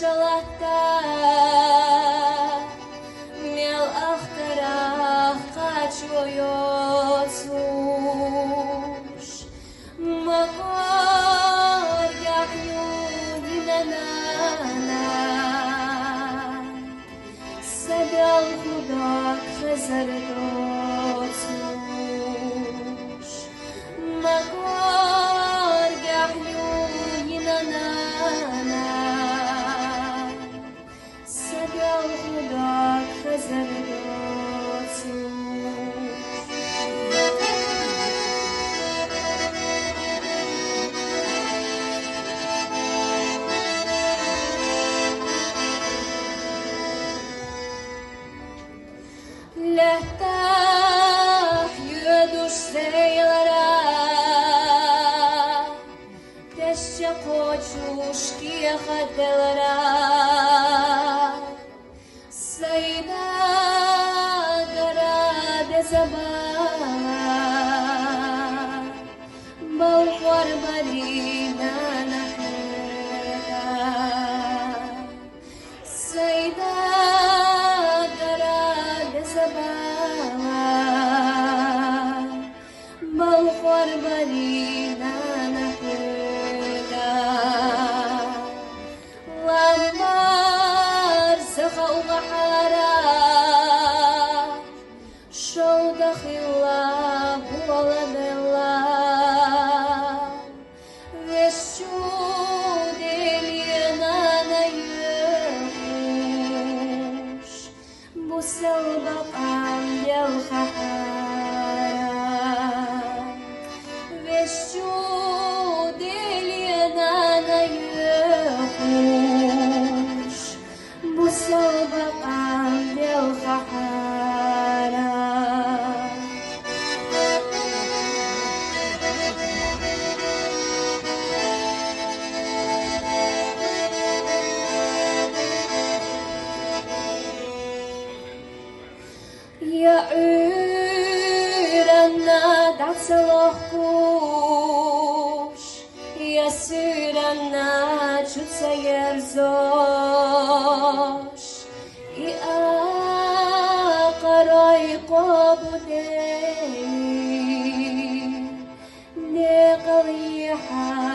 شلحتا ميل أخترا قاتشو يوسوش مقار يحيوني لنا سبيل خداك خزر دوسوش مقار يحيوني لنا سبيل خداك خزر دوسوش Lehtah yürüdüş seylara Teşe koçuş ki hatelara Sayda gara dezabala Balwar barina nahera Sayda بالخور برينا نحولا لامبار سخا وغحارا شو دخلا بولا بلا وشو دلينا نيوش بسلبق عن الخحارا بسبب عند الخحارة يا عيرنا دعس الوحوش يا سيرنا شو تسير زوش يا قراي قبلي نقلي حال